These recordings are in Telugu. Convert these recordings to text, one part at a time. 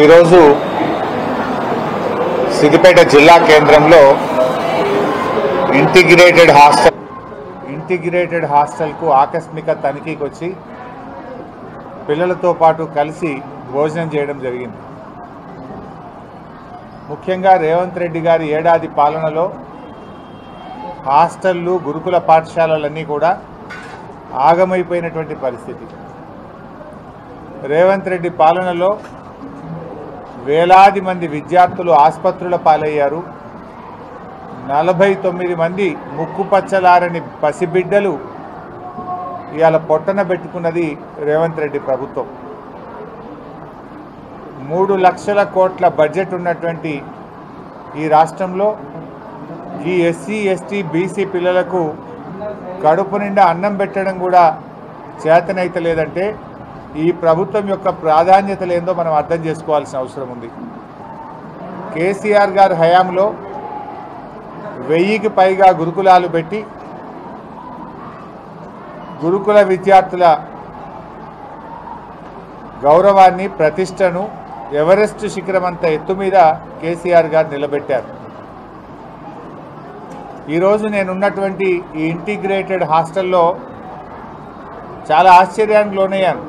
ఈరోజు సిద్దిపేట జిల్లా కేంద్రంలో ఇంటిగ్రేటెడ్ హాస్టల్కు ఆకస్మిక తనిఖీకి వచ్చి పిల్లలతో పాటు కలిసి భోజనం చేయడం జరిగింది. ముఖ్యంగా రేవంత్ రెడ్డి గారి ఏడాది పాలనలో హాస్టళ్ళు గురుకుల పాఠశాలలన్నీ కూడా ఆగమైపోయినటువంటి పరిస్థితి. రేవంత్ రెడ్డి పాలనలో వేలాది మంది విద్యార్థులు ఆసుపత్రుల పాలయ్యారు. 49 మంది ముక్కుపచ్చలారని పసిబిడ్డలు ఇవాళ పొట్టన పెట్టుకున్నది రేవంత్ రెడ్డి ప్రభుత్వం. 3 లక్షల కోట్ల బడ్జెట్ ఉన్నటువంటి ఈ రాష్ట్రంలో ఈ ఎస్సీ ఎస్టీ బీసీ పిల్లలకు కడుపు నిండా అన్నం పెట్టడం కూడా చేతనైతలేదంటే ఈ ప్రభుత్వం యొక్క ప్రాధాన్యతలు ఏందో మనం అర్థం చేసుకోవాల్సిన అవసరం ఉంది. కేసీఆర్ గారి హయాంలో 1000కి పైగా గురుకులాలు పెట్టి గురుకుల విద్యార్థుల గౌరవాన్ని ప్రతిష్టను ఎవరెస్ట్ శిఖరమంత ఎత్తు మీద కేసీఆర్ గారు నిలబెట్టారు. ఈరోజు నేనున్నటువంటి ఈ ఇంటిగ్రేటెడ్ హాస్టల్లో చాలా ఆశ్చర్యానికి లోనయ్యాను.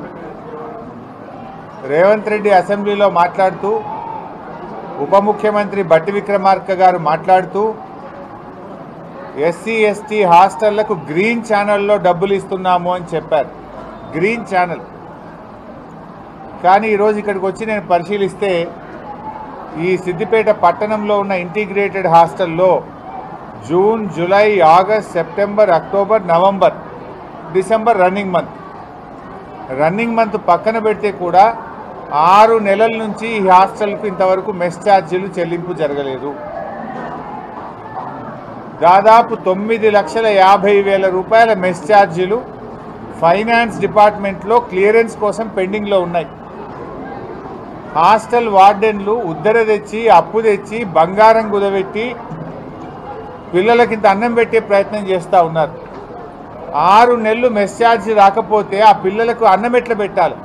రేవంత్ రెడ్డి అసెంబ్లీలో మాట్లాడుతూ ఉప ముఖ్యమంత్రి బట్టి విక్రమార్క గారు మాట్లాడుతూ ఎస్సీ ఎస్టీ హాస్టళ్లకు గ్రీన్ ఛానల్లో డబ్బులు ఇస్తున్నాము అని చెప్పారు. Green channel. కానీ ఈరోజు ఇక్కడికి వచ్చి నేను పరిశీలిస్తే ఈ సిద్దిపేట పట్టణంలో ఉన్న ఇంటిగ్రేటెడ్ హాస్టల్లో June, July, August, September, October, November, December running month పక్కన పెడితే కూడా 6 నెలల నుంచి ఈ హాస్టల్కు ఇంతవరకు మెస్ ఛార్జీలు చెల్లింపు జరగలేదు. దాదాపు 9,50,000 రూపాయల మెస్ ఛార్జీలు ఫైనాన్స్ డిపార్ట్మెంట్లో క్లియరెన్స్ కోసం పెండింగ్లో ఉన్నాయి. హాస్టల్ వార్డెన్లు ఉద్దర తెచ్చి అప్పు తెచ్చి బంగారం కుదబెట్టి పిల్లలకి ఇంత అన్నం పెట్టే ప్రయత్నం చేస్తూ ఉన్నారు. 6 నెలలు మెస్ ఛార్జీ రాకపోతే ఆ పిల్లలకు అన్నం ఎట్లా పెట్టాలి?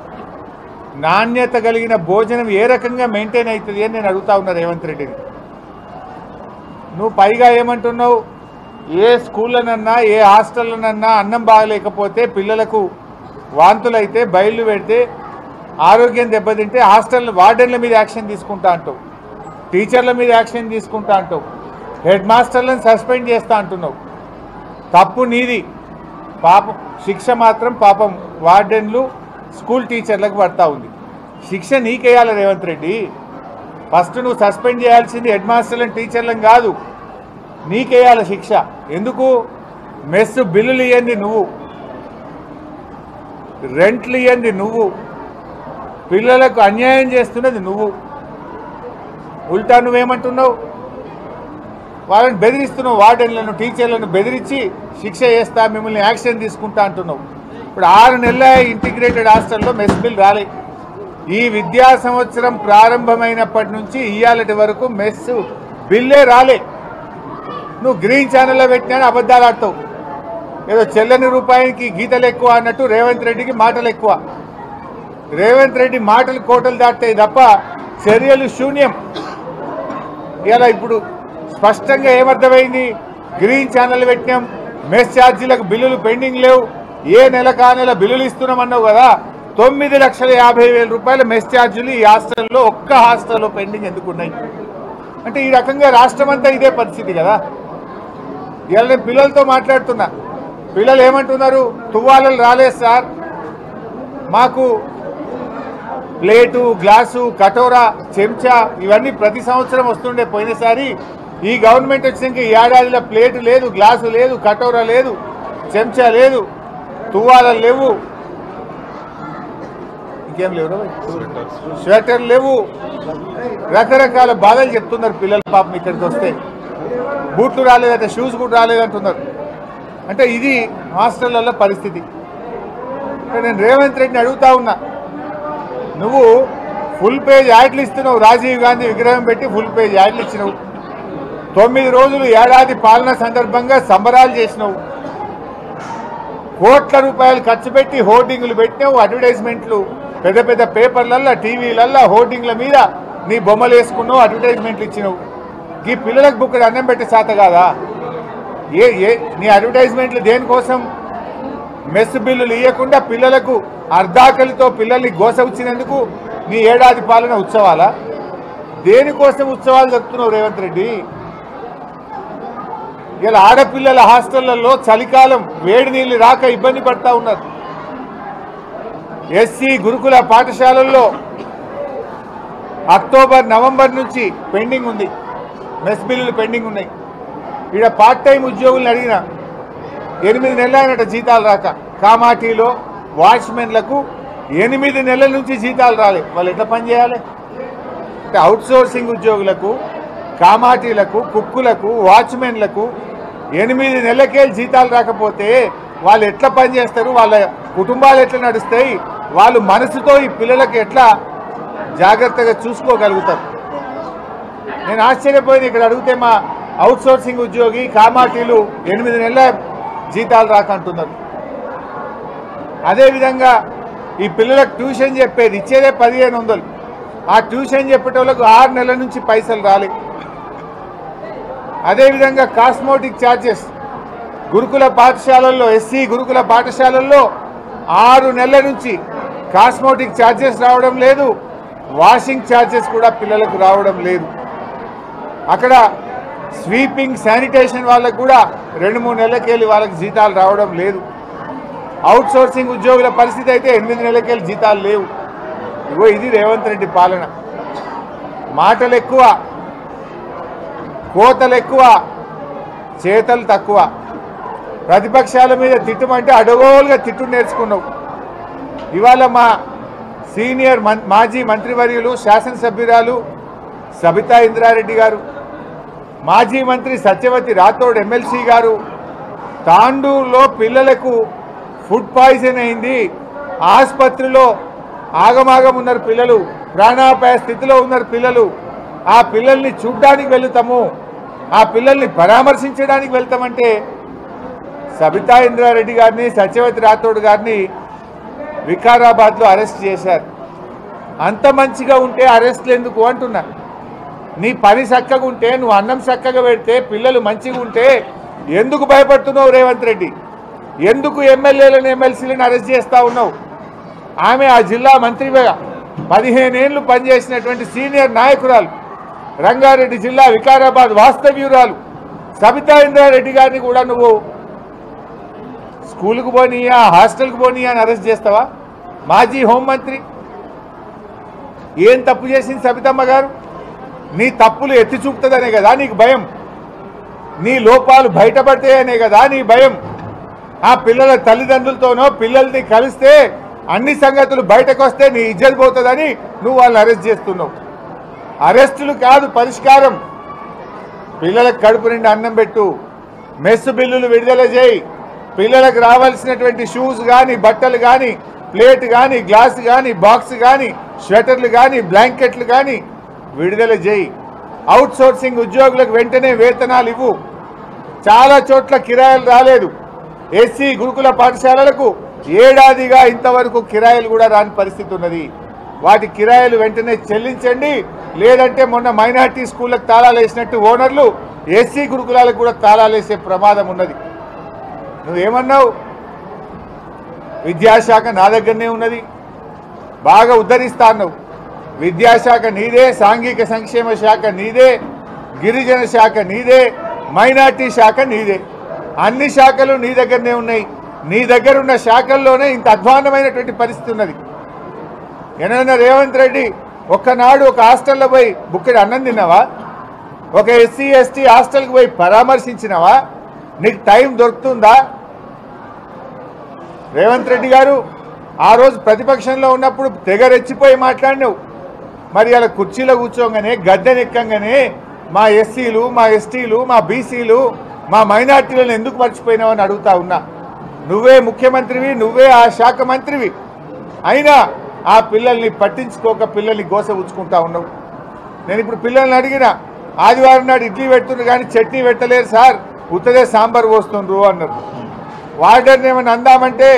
నాణ్యత కలిగిన భోజనం ఏ రకంగా మెయింటైన్ అవుతుంది అని నేను అడుగుతా ఉన్నా రేవంత్ రెడ్డిని. నువ్వు పైగా ఏమంటున్నావు? ఏ స్కూళ్ళనన్నా ఏ హాస్టల్లోనన్నా అన్నం బాగలేకపోతే పిల్లలకు వాంతులైతే బయళ్ళు పెడితే ఆరోగ్యం దెబ్బతింటే హాస్టల్ వార్డెన్ల మీద యాక్షన్ తీసుకుంటా అంటావు, టీచర్ల మీద యాక్షన్ తీసుకుంటా అంటావు, హెడ్ మాస్టర్లను సస్పెండ్ చేస్తా అంటున్నావు. తప్పు నీది. పాపం శిక్ష మాత్రం పాపం వార్డెన్లు స్కూల్ టీచర్లకు పడతా ఉంది. శిక్ష నీకేయాలి రేవంత్ రెడ్డి. ఫస్ట్ నువ్వు సస్పెండ్ చేయాల్సింది హెడ్ మాస్టర్లను టీచర్లను కాదు, నీకేయాలి శిక్ష. ఎందుకు? మెస్ బిల్లులు ఇవ్వండి నువ్వు, రెంట్లు ఇవ్వండి నువ్వు, పిల్లలకు అన్యాయం చేస్తున్నది నువ్వు. ఉల్టా నువ్వేమంటున్నావు? వాళ్ళని బెదిరిస్తున్నావు. వార్డెన్లను టీచర్లను బెదిరించి శిక్ష చేస్తా, మిమ్మల్ని యాక్షన్ తీసుకుంటా అంటున్నావు. ఇప్పుడు 6 నెలల ఇంటిగ్రేటెడ్ హాస్టల్లో మెస్ బిల్ రాలే. ఈ విద్యా సంవత్సరం ప్రారంభమైనప్పటి నుంచి ఇయ్యాలటి వరకు మెస్ బిల్లే రాలే. నువ్వు గ్రీన్ ఛానల్లో పెట్టినా అబద్ధాలు ఆడతావు. ఏదో చెల్లని రూపాయికి గీతలు ఎక్కువ అన్నట్టు రేవంత్ రెడ్డికి మాటలు ఎక్కువ. రేవంత్ రెడ్డి మాటలు కోటలు దాటాయి తప్ప చర్యలు శూన్యం. ఇలా ఇప్పుడు స్పష్టంగా ఏమర్థమైంది? గ్రీన్ ఛానల్ పెట్టినాం, మెస్ ఛార్జీలకు బిల్లులు పెండింగ్ లేవు, ఏ నెల కా నెల బిల్లులు ఇస్తున్నామన్నావు కదా. 9,50,000 రూపాయల మెస్ ఛార్జీలు ఈ హాస్టల్లో ఒక్క హాస్టల్లో పెండింగ్ ఎందుకున్నాయి అంటే ఈ రకంగా రాష్ట్రం అంతా ఇదే పరిస్థితి కదా. ఇవాళ నేను పిల్లలతో మాట్లాడుతున్నా. పిల్లలు ఏమంటున్నారు? తువ్వాలలు రాలేదు సార్, మాకు ప్లేటు, గ్లాసు, కటోరా, చెంచా ఇవన్నీ ప్రతి సంవత్సరం వస్తుండే. పోయినసారి ఈ గవర్నమెంట్ వచ్చినాక ఈ ఏడాదిలో ప్లేటు లేదు, గ్లాసు లేదు, కటోరా లేదు, చెంచా లేదు, తువ్వాలలు లేవు, ఇంకేం లేవు, స్వెటర్ లేవు, రకరకాల బాధలు చెప్తున్నారు పిల్లలు. పాపం ఇక్కడికి వస్తే బూట్లు రాలేదంటే, షూస్ కూడా రాలేదంటున్నారు. అంటే ఇది హాస్టళ్లలో పరిస్థితి. నేను రేవంత్ రెడ్డిని అడుగుతా ఉన్నా, నువ్వు ఫుల్ పేజ్ యాడ్లు ఇస్తున్నావు. రాజీవ్ గాంధీ విగ్రహం పెట్టి ఫుల్ పేజ్ యాడ్లు ఇచ్చినావు. 9 రోజులు ఏడాది పాలన సందర్భంగా సంబరాలు చేసినావు. కోట్ల రూపాయలు ఖర్చు పెట్టి హోర్డింగులు పెట్టినావు, అడ్వర్టైజ్మెంట్లు పెద్ద పెద్ద పేపర్లల్లో టీవీలల్లో హోర్డింగ్ల మీద నీ బొమ్మలు వేసుకున్నావు, అడ్వర్టైజ్మెంట్లు ఇచ్చినావు. ఈ పిల్లలకు బుక్కడు అన్నం పెట్టే శాత కాదా? నీ అడ్వర్టైజ్మెంట్లు దేనికోసం? మెస్ బిల్లులు ఇవ్వకుండా పిల్లలకు అర్ధాకలితో పిల్లల్ని గోసవుచ్చినందుకు నీ ఏడాది పాలన ఉత్సవాలా? దేనికోసం ఉత్సవాలు జరుపుతున్నావు రేవంత్ రెడ్డి? ఇలా ఆడపిల్లల హాస్టళ్లలో చలికాలం వేడి నీళ్లు రాక ఇబ్బంది పడతా ఉన్నారు. ఎస్సీ గురుకుల పాఠశాలల్లో అక్టోబర్ నవంబర్ నుంచి పెండింగ్ ఉంది, మెస్ బిల్లులు పెండింగ్ ఉన్నాయి. ఇక్కడ పార్ట్ టైం ఉద్యోగులను అడిగిన 8 నెలలు అయినట్టు జీతాలు రాక, కామాటీలో వాచ్మెన్లకు 8 నెలల నుంచి జీతాలు రాలే. వాళ్ళు ఎట్లా పని చేయాలి? అంటే అవుట్ సోర్సింగ్ ఉద్యోగులకు, కామాటీలకు, కుక్కులకు, వాచ్మెన్లకు 8 నెలలకే జీతాలు రాకపోతే వాళ్ళు ఎట్లా పని చేస్తారు? వాళ్ళ కుటుంబాలు ఎట్లా నడుస్తాయి? వాళ్ళు మనసుతో ఈ పిల్లలకు ఎట్లా జాగ్రత్తగా చూసుకోగలుగుతారు? నేను ఆశ్చర్యపోయింది. ఇక్కడ అడిగితే మా అవుట్ సోర్సింగ్ ఉద్యోగి కామాటీలు 8 నెలల జీతాలు రాకంటున్నారు. అదేవిధంగా ఈ పిల్లలకు ట్యూషన్ చెప్పేది ఇచ్చేదే 1500. ఆ ట్యూషన్ చెప్పేటోళ్ళకు 6 నెలల నుంచి పైసలు రాలే. అదేవిధంగా కాస్మోటిక్ ఛార్జెస్ గురుకుల పాఠశాలల్లో, ఎస్సీ గురుకుల పాఠశాలల్లో 6 నెలల నుంచి కాస్మోటిక్ ఛార్జెస్ రావడం లేదు. వాషింగ్ ఛార్జెస్ కూడా పిల్లలకు రావడం లేదు. అక్కడ స్వీపింగ్ శానిటేషన్ వాళ్ళకు కూడా 2-3 నెలలకెళ్ళి వాళ్ళకి జీతాలు రావడం లేదు. అవుట్ సోర్సింగ్ ఉద్యోగుల పరిస్థితి అయితే 8 నెలలకెళ్ళి జీతాలు లేవు. ఇగో ఇది రేవంత్ రెడ్డి పాలన. మాటలు ఎక్కువ, కోతలు ఎక్కువ, చేతలు తక్కువ. ప్రతిపక్షాల మీద తిట్టమంటే అడగోలుగా తిట్టు నేర్చుకున్నావు. ఇవాళ మా సీనియర్ మాజీ మంత్రివర్యులు శాసనసభ్యురాలు సబితా ఇంద్రారెడ్డి గారు, మాజీ మంత్రి సత్యవతి రాథోడ్ ఎమ్మెల్సీ గారు తాండూరులో పిల్లలకు ఫుడ్ పాయిజన్ అయింది, ఆసుపత్రిలో ఆగమాగం ఉన్నారు పిల్లలు, ప్రాణాపాయ స్థితిలో ఉన్నారు పిల్లలు. ఆ పిల్లల్ని చూడ్డానికి వెళ్తాము, ఆ పిల్లల్ని పరామర్శించడానికి వెళ్తామంటే సబితా ఇంద్రారెడ్డి గారిని, సత్యవతి రాథోడ్ గారిని వికారాబాద్లో అరెస్ట్ చేశారు. అంత మంచిగా ఉంటే అరెస్ట్లు ఎందుకు అంటున్నా? నీ పని చక్కగా ఉంటే, నువ్వు అన్నం చక్కగా పెడితే, పిల్లలు మంచిగా ఉంటే ఎందుకు భయపడుతున్నావు రేవంత్ రెడ్డి? ఎందుకు ఎమ్మెల్యేలను ఎమ్మెల్సీలను అరెస్ట్ చేస్తూ ఉన్నావు? ఆమె ఆ జిల్లా మంత్రిగా 15 ఏళ్ళు పనిచేసినటువంటి సీనియర్ నాయకురాలు, రంగారెడ్డి జిల్లా వికారాబాద్ వాస్తవ్యురాలు సబితా ఇంద్రారెడ్డి గారిని కూడా నువ్వు స్కూల్కు పోనీయా, హాస్టల్కి పోనీయా అని అరెస్ట్ చేస్తావా? మాజీ హోంమంత్రి ఏం తప్పు చేసింది సబితమ్మ గారు? నీ తప్పులు ఎత్తి చూపుతుందనే కదా నీకు భయం, నీ లోపాలు బయటపడతాయనే కదా నీ భయం. ఆ పిల్లల తల్లిదండ్రులతోనో పిల్లల్ని కలిస్తే అన్ని సంగతులు బయటకు వస్తే నీ ఇజ్జత్ పోతుందని నువ్వు వాళ్ళని అరెస్ట్ చేస్తున్నావు. అరెస్టులు కాదు పరిష్కారం. పిల్లలకు కడుపు నిండా అన్నం పెట్టు, మెస్ బిల్లులు విడుదల చేయి, పిల్లలకు రావాల్సినటువంటి షూస్ కానీ, బట్టలు కానీ, ప్లేట్ కానీ, గ్లాస్ కానీ, బాక్స్ కానీ, స్వెటర్లు కానీ, బ్లాంకెట్లు కానీ విడుదల చేయి. అవుట్ సోర్సింగ్ ఉద్యోగులకు వెంటనే వేతనాలు ఇవ్వు. చాలా చోట్ల కిరాయిలు రాలేదు. ఎస్సీ గురుకుల పాఠశాలలకు ఏడాదిగా ఇంతవరకు కిరాయిలు కూడా రాని పరిస్థితి ఉన్నది. వాటి కిరాయిలు వెంటనే చెల్లించండి, లేదంటే మొన్న మైనార్టీ స్కూళ్ళకు తాళాలు వేసినట్టు ఓనర్లు ఎస్సీ గురుకులాలకు కూడా తాళాలు వేసే ప్రమాదం ఉన్నది. నువ్వేమన్నావు? విద్యాశాఖ నా దగ్గరనే ఉన్నది, బాగా ఉద్ధరిస్తా అన్నావు. విద్యాశాఖ నీదే, సాంఘిక సంక్షేమ శాఖ నీదే, గిరిజన శాఖ నీదే, మైనార్టీ శాఖ నీదే. అన్ని శాఖలు నీ దగ్గరనే ఉన్నాయి. నీ దగ్గర ఉన్న శాఖల్లోనే ఇంత అధ్వాన్నమైనటువంటి పరిస్థితి ఉన్నది. ఏమైనా రేవంత్ రెడ్డి ఒక్కనాడు ఒక హాస్టల్లో పోయి బుక్కెడు అన్నం తిన్నావా? ఒక ఎస్సీ ఎస్టీ హాస్టల్కి పోయి పరామర్శించినావా? నీకు టైం దొరుకుతుందా? రేవంత్ రెడ్డి గారు ఆ రోజు ప్రతిపక్షంలో ఉన్నప్పుడు తెగ రెచ్చిపోయి మాట్లాడినావు. మరి అలా కుర్చీలో కూర్చోగానే, గద్దెనెక్కంగానే మా ఎస్సీలు, మా ఎస్టీలు, మా బీసీలు, మా మైనార్టీలను ఎందుకు మర్చిపోయినావు అని అడుగుతా ఉన్నా. నువ్వే ముఖ్యమంత్రివి, నువ్వే ఆ శాఖ మంత్రివి, అయినా ఆ పిల్లల్ని పట్టించుకోక పిల్లల్ని గోస ఉంచుకుంటా ఉన్నావు. నేను ఇప్పుడు పిల్లల్ని అడిగిన, ఆదివారం నాడు ఇడ్లీ పెడుతున్నారు కానీ చట్నీ పెట్టలేరు సార్, ఉత్తదే సాంబార్ పోస్తుండ్రు అన్నారు. వార్డర్ని ఏమన్నా అందామంటే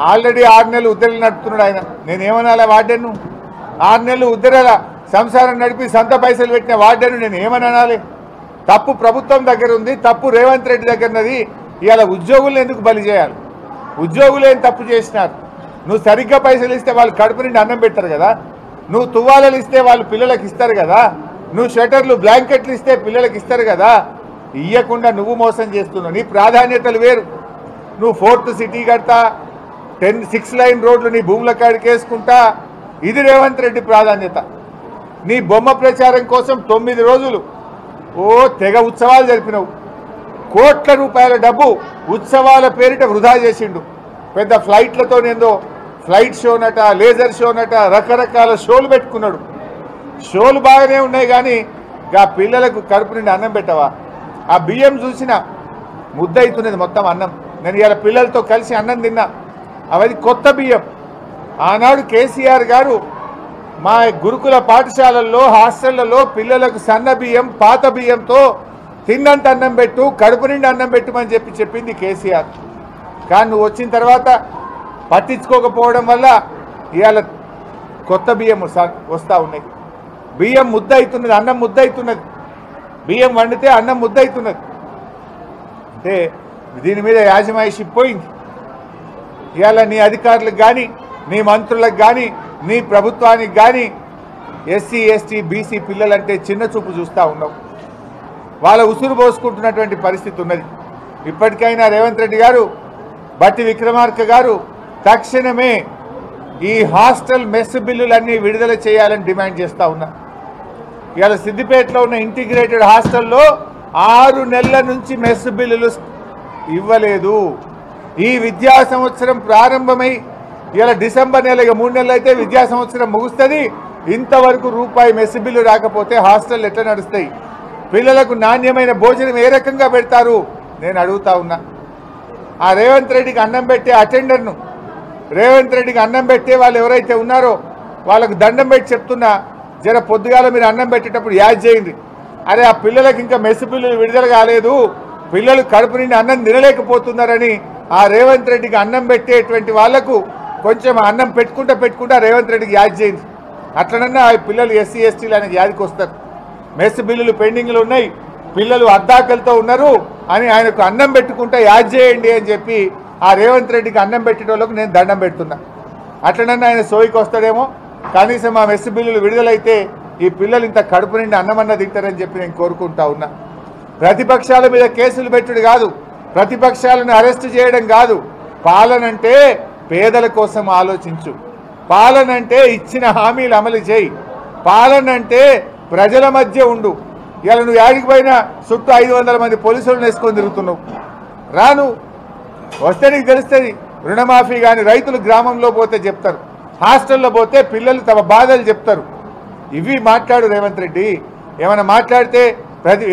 ఆల్రెడీ 6 నెలలు ఉద్దరలు నడుపుతున్నాడు ఆయన. నేనేమనాలా వార్డెన్ను? 6 నెలలు ఉద్దరల సంసారం నడిపి సొంత పైసలు పెట్టిన వార్డెన్ను నేను ఏమని అనాలి? తప్పు ప్రభుత్వం దగ్గర ఉంది, తప్పు రేవంత్ రెడ్డి దగ్గర ఉన్నది. ఇవాళ ఉద్యోగులను ఎందుకు బలి చేయాలి? ఉద్యోగులు ఏం తప్పు చేసినారు? నువ్వు సరిగ్గా పైసలు ఇస్తే వాళ్ళు కడుపు నుండి అన్నం పెట్టారు కదా, నువ్వు తువ్వాలలు ఇస్తే వాళ్ళు పిల్లలకు ఇస్తారు కదా, నువ్వు షటర్లు బ్లాంకెట్లు ఇస్తే పిల్లలకు ఇస్తారు కదా. ఇయ్యకుండా నువ్వు మోసం చేస్తున్నావు. నీ ప్రాధాన్యతలు వేరు. నువ్వు 4th సిటీ కడతా, 6 లైన్ రోడ్లు నీ భూముల కాడికి వేసుకుంటా, ఇది రేవంత్ రెడ్డి ప్రాధాన్యత. నీ బొమ్మ ప్రచారం కోసం 9 రోజులు తెగ ఉత్సవాలు జరిపినావు. కోట్ల రూపాయల డబ్బు ఉత్సవాల పేరిట వృధా చేసిండు. పెద్ద ఫ్లైట్లతో ఏందో ఫ్లైట్ షోనట, లేజర్ షోనట, రకరకాల షోలు పెట్టుకున్నాడు. షోలు బాగానే ఉన్నాయి కానీ ఆ పిల్లలకు కడుపు నుండి అన్నం పెట్టవా? ఆ బియ్యం చూసిన ముద్ద అవుతున్నది మొత్తం అన్నం. నేను ఇలా పిల్లలతో కలిసి అన్నం తిన్నా. అవది కొత్త బియ్యం. ఆనాడు కేసీఆర్ గారు మా గురుకుల పాఠశాలల్లో హాస్టళ్లలో పిల్లలకు సన్న బియ్యం పాత బియ్యంతో తిన్నంత అన్నం పెట్టు, కడుపు నిండి అన్నం పెట్టుమని చెప్పింది కేసీఆర్. కానీ నువ్వు వచ్చిన తర్వాత పట్టించుకోకపోవడం వల్ల ఇవాళ కొత్త బియ్యం వస్తూ ఉన్నాయి. బియ్యం ముద్ద అవుతున్నది, అన్నం ముద్ద అవుతున్నది. బియ్యం వండితే అన్నం ముద్ద అవుతున్నది. అంటే దీని మీద యాజమాయిషి పోయింది. ఇవాళ నీ అధికారులకు కానీ, నీ మంత్రులకు కానీ, నీ ప్రభుత్వానికి కానీ ఎస్సీ ఎస్టీ బీసీ పిల్లలంటే చిన్న చూపు చూస్తూ ఉన్నావు. వాళ్ళ ఉసురు పోసుకుంటున్నటువంటి పరిస్థితి ఉన్నది. ఇప్పటికైనా రేవంత్ రెడ్డి గారు, బట్టి విక్రమార్క గారు తక్షణమే ఈ హాస్టల్ మెస్ బిల్లులన్నీ విడుదల చేయాలని డిమాండ్ చేస్తూ ఉన్నా. ఇవాళ సిద్దిపేటలో ఉన్న ఇంటిగ్రేటెడ్ హాస్టల్లో 6 నెలల నుంచి మెస్ బిల్లులు ఇవ్వలేదు. ఈ విద్యా సంవత్సరం ప్రారంభమై ఇవాళ డిసెంబర్ నెల, 3 నెలలు అయితే విద్యా సంవత్సరం ముగుస్తుంది. ఇంతవరకు రూపాయి మెస్ బిల్లు రాకపోతే హాస్టల్ ఎట్లా నడుస్తాయి? పిల్లలకు నాణ్యమైన భోజనం ఏ రకంగా పెడతారు? నేను అడుగుతా ఉన్నా. ఆ రేవంత్ రెడ్డికి అన్నం పెట్టే అటెండర్ను, రేవంత్ రెడ్డికి అన్నం పెట్టే వాళ్ళు ఎవరైతే ఉన్నారో వాళ్ళకు దండం పెట్టి చెప్తున్నా, జర పొద్దుగాల మీరు అన్నం పెట్టేటప్పుడు యాద్ చేయండి. అరే ఆ పిల్లలకు ఇంకా మెస్ బిల్లులు విడుదల కాలేదు, పిల్లలు కడుపు నిండి అన్నం తినలేకపోతున్నారని ఆ రేవంత్ రెడ్డికి అన్నం పెట్టేటువంటి వాళ్లకు కొంచెం అన్నం పెట్టుకుంటా రేవంత్ రెడ్డికి యాద్ చేయండి. అట్లనన్నా ఆ పిల్లలు ఎస్సీ ఎస్టీలు అనేది యాదికి వస్తారు. మెస్ బిల్లులు పెండింగ్లు ఉన్నాయి, పిల్లలు అద్దాకలతో ఉన్నారు అని ఆయనకు అన్నం పెట్టుకుంటా యాద్ చేయండి అని చెప్పి ఆ రేవంత్ రెడ్డికి అన్నం పెట్టేటోళ్ళకు నేను దండం పెడుతున్నా. అట్లనన్నా ఆయన సోయికి వస్తాడేమో. కనీసం ఆ మెస్ బిల్లులు విడుదలైతే ఈ పిల్లలు ఇంత కడుపు నిండి అన్నమన్న తింటారని చెప్పి నేను కోరుకుంటా ఉన్నా. ప్రతిపక్షాల మీద కేసులు పెట్టుడు కాదు, ప్రతిపక్షాలను అరెస్ట్ చేయడం కాదు. పాలనంటే పేదల కోసం ఆలోచించు, పాలనంటే ఇచ్చిన హామీలు అమలు చేయి, పాలనంటే ప్రజల మధ్య ఉండు. ఇలా నువ్వు యాడికి పోయినా చుట్టూ 500 మంది పోలీసులను వేసుకొని తిరుగుతున్నావు. రాను వస్తే నీకు తెలుస్తుంది. రుణమాఫీ కానీ రైతులు గ్రామంలో పోతే చెప్తారు, హాస్టల్లో పోతే పిల్లలు తమ బాధలు చెప్తారు. ఇవి మాట్లాడు రేవంత్ రెడ్డి. ఏమైనా మాట్లాడితే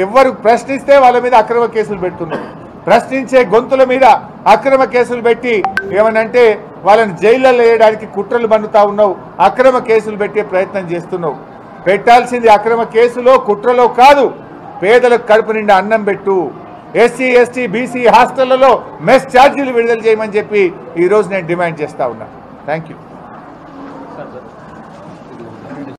ఎవరు ప్రశ్నిస్తే వాళ్ళ మీద అక్రమ కేసులు పెడుతున్నారు. ప్రశ్నించే గొంతుల మీద అక్రమ కేసులు పెట్టి ఏమనంటే వాళ్ళని జైళ్ళలో వేయడానికి కుట్రలు బన్నుతా ఉన్నావు, అక్రమ కేసులు పెట్టే ప్రయత్నం చేస్తున్నావు. పెట్టాల్సింది అక్రమ కేసులో కుట్రలో కాదు, పేదలకు కడుపు నిండా అన్నం పెట్టు. ఎస్సీ ఎస్టీ బీసీ హాస్టళ్లలో మెస్ ఛార్జీలు విడుదల చేయమని చెప్పి ఈరోజు నేను డిమాండ్ చేస్తా ఉన్నా. Thank you.